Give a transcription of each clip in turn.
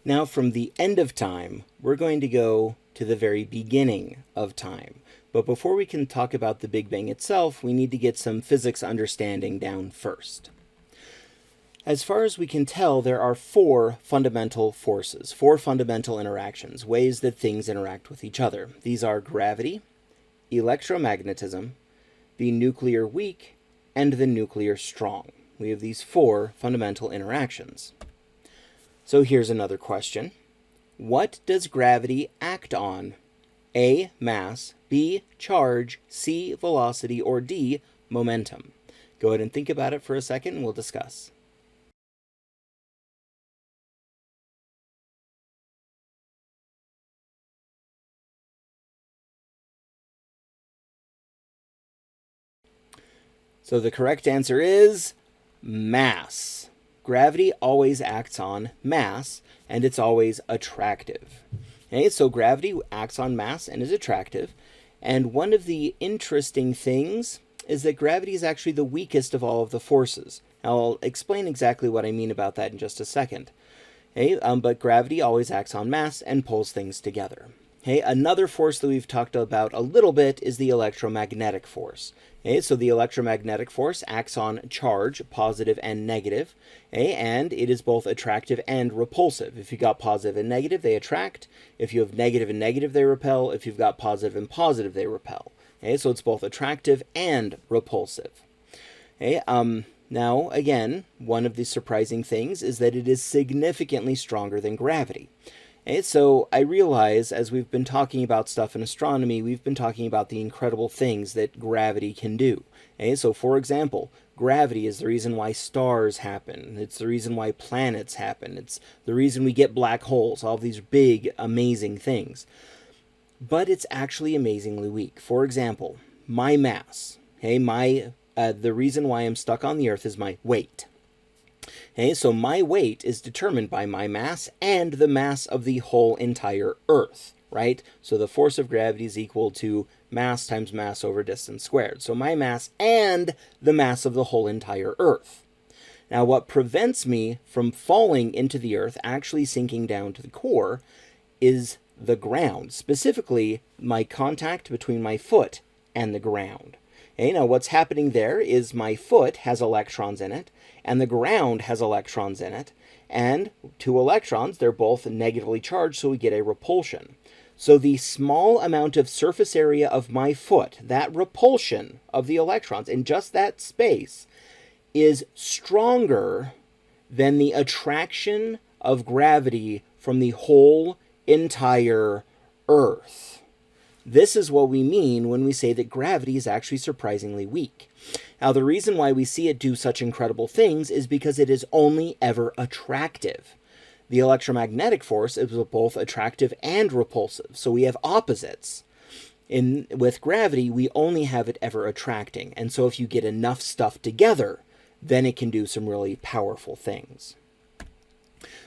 Now from the end of time, we're going to go to the very beginning of time. But before we can talk about the Big Bang itself, we need to get some physics understanding down first. As far as we can tell, there are four fundamental forces, four fundamental interactions, ways that things interact with each other. These are gravity, electromagnetism, the nuclear weak, and the nuclear strong. We have these four fundamental interactions. So here's another question. What does gravity act on? A, mass, B, charge, C, velocity, or D, momentum? Go ahead and think about it for a second and we'll discuss. So the correct answer is mass. Gravity always acts on mass, and it's always attractive. Okay, so gravity acts on mass and is attractive. And one of the interesting things is that gravity is actually the weakest of all of the forces. Now, I'll explain exactly what I mean about that in just a second. Okay, but gravity always acts on mass and pulls things together. Okay, another force that we've talked about a little bit is the electromagnetic force. Okay, so the electromagnetic force acts on charge, positive and negative, okay, and it is both attractive and repulsive. If you've got positive and negative, they attract. If you have negative and negative, they repel. If you've got positive and positive, they repel. Okay, so it's both attractive and repulsive. Okay, now, again, one of the surprising things is that it is significantly stronger than gravity. Okay, so I realize as we've been talking about stuff in astronomy, we've been talking about the incredible things that gravity can do. Okay, so for example, gravity is the reason why stars happen. It's the reason why planets happen. It's the reason we get black holes, all these big, amazing things. But it's actually amazingly weak. For example, my mass. Okay, the reason why I'm stuck on the Earth is my weight. Okay, so my weight is determined by my mass and the mass of the whole entire Earth, right? So the force of gravity is equal to mass times mass over distance squared. So my mass and the mass of the whole entire Earth. Now, what prevents me from falling into the Earth, actually sinking down to the core, is the ground, specifically my contact between my foot and the ground. Okay, now what's happening there is my foot has electrons in it, and the ground has electrons in it, and two electrons, they're both negatively charged, so we get a repulsion. So the small amount of surface area of my foot, that repulsion of the electrons in just that space, is stronger than the attraction of gravity from the whole entire Earth. This is what we mean when we say that gravity is actually surprisingly weak. Now, the reason why we see it do such incredible things is because it is only ever attractive. The electromagnetic force is both attractive and repulsive, so we have opposites. With gravity, we only have it ever attracting, and so if you get enough stuff together, then it can do some really powerful things.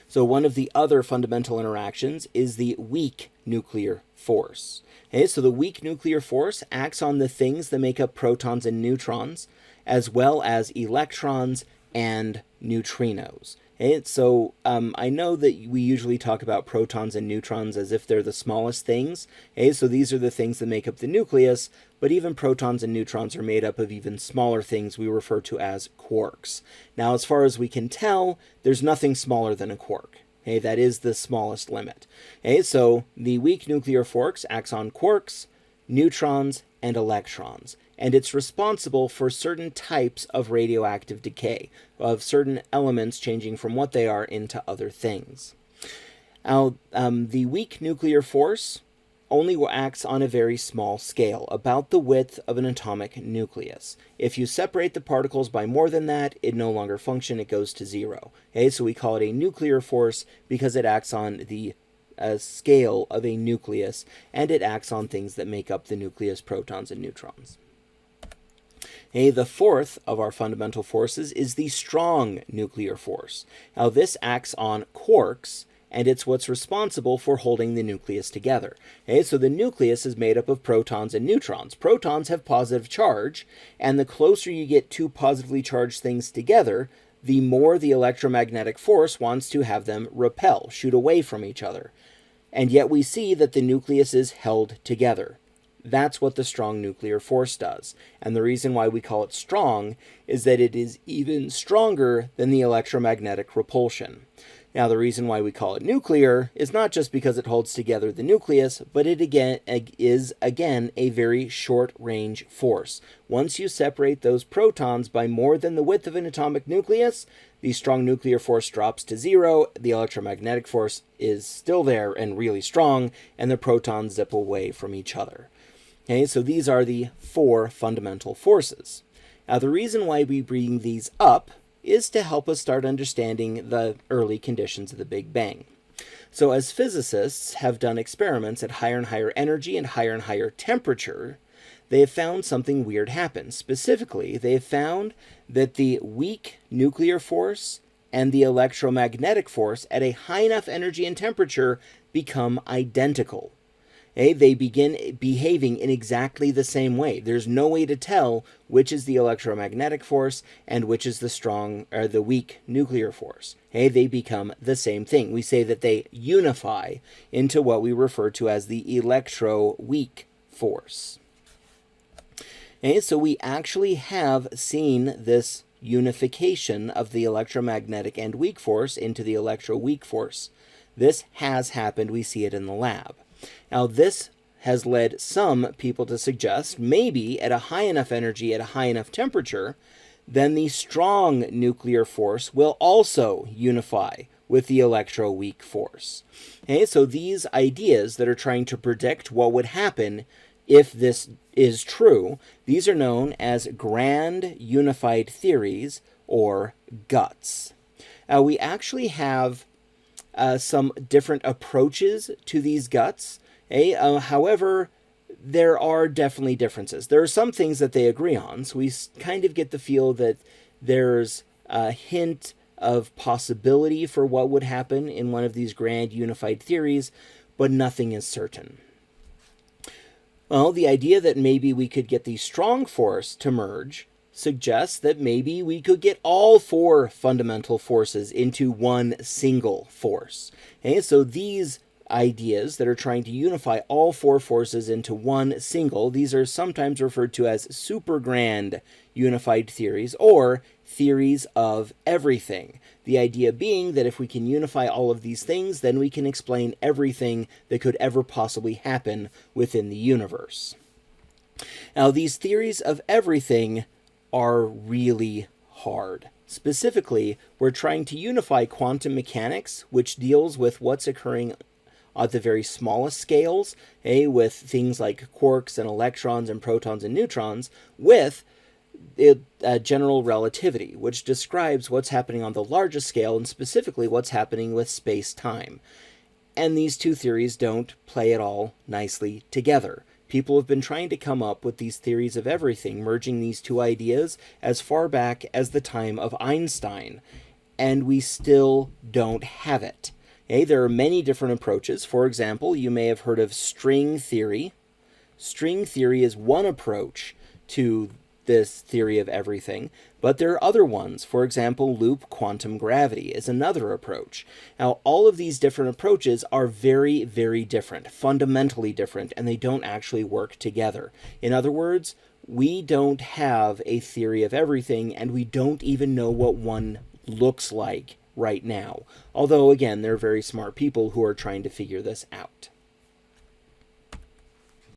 So one of the other fundamental interactions is the weak nuclear force. Okay, so the weak nuclear force acts on the things that make up protons and neutrons, as well as electrons and neutrinos. Okay, so I know that we usually talk about protons and neutrons as if they're the smallest things. Okay, so these are the things that make up the nucleus, but even protons and neutrons are made up of even smaller things we refer to as quarks. Now, as far as we can tell, there's nothing smaller than a quark. Okay, that is the smallest limit. Okay, so the weak nuclear force acts on quarks, neutrons, and electrons, and it's responsible for certain types of radioactive decay, of certain elements changing from what they are into other things. Now, the weak nuclear force only acts on a very small scale, about the width of an atomic nucleus. If you separate the particles by more than that, it no longer functions, it goes to zero. Okay, so we call it a nuclear force because it acts on the scale of a nucleus, and it acts on things that make up the nucleus, protons and neutrons. Okay, the fourth of our fundamental forces is the strong nuclear force. Now, this acts on quarks, and it's what's responsible for holding the nucleus together. Okay, so the nucleus is made up of protons and neutrons. Protons have positive charge, and the closer you get two positively charged things together, the more the electromagnetic force wants to have them repel, shoot away from each other. And yet we see that the nucleus is held together. That's what the strong nuclear force does. And the reason why we call it strong is that it is even stronger than the electromagnetic repulsion. Now, the reason why we call it nuclear is not just because it holds together the nucleus, but it is a very short-range force. Once you separate those protons by more than the width of an atomic nucleus, the strong nuclear force drops to zero, the electromagnetic force is still there and really strong, and the protons zip away from each other. Okay, so these are the 4 fundamental forces. Now, the reason why we bring these up is to help us start understanding the early conditions of the Big Bang. So as physicists have done experiments at higher and higher energy and higher temperature, they have found something weird happen. Specifically, they have found that the weak nuclear force and the electromagnetic force at a high enough energy and temperature become identical. They begin behaving in exactly the same way. There's no way to tell which is the electromagnetic force and which is the weak nuclear force. They become the same thing. We say that they unify into what we refer to as the electro-weak force. So we actually have seen this unification of the electromagnetic and weak force into the electro-weak force. This has happened. We see it in the lab. Now, this has led some people to suggest maybe at a high enough energy, at a high enough temperature, then the strong nuclear force will also unify with the electro-weak force. So these ideas that are trying to predict what would happen if this is true, these are known as grand unified theories, or GUTS. Now, we actually have some different approaches to these GUTS. However, there are definitely differences. There are some things that they agree on, so we kind of get the feel that there's a hint of possibility for what would happen in one of these grand unified theories, but nothing is certain. Well, the idea that maybe we could get the strong force to merge suggests that maybe we could get all 4 fundamental forces into one single force. So these ideas that are trying to unify all 4 forces into one single, these are sometimes referred to as super grand unified theories, or theories of everything. The idea being that if we can unify all of these things, then we can explain everything that could ever possibly happen within the universe. Now, these theories of everything are really hard. Specifically, we're trying to unify quantum mechanics, which deals with what's occurring at the very smallest scales, with things like quarks and electrons and protons and neutrons, with general relativity, which describes what's happening on the largest scale and specifically what's happening with space-time. And these 2 theories don't play at all nicely together. People have been trying to come up with these theories of everything, merging these 2 ideas as far back as the time of Einstein, and we still don't have it. There are many different approaches. For example, you may have heard of string theory. String theory is one approach to this theory of everything, but there are other ones. For example, loop quantum gravity is another approach. Now, all of these different approaches are very, very different, fundamentally different, and they don't actually work together. In other words, we don't have a theory of everything, and we don't even know what one looks like right now. Although, again, there are very smart people who are trying to figure this out.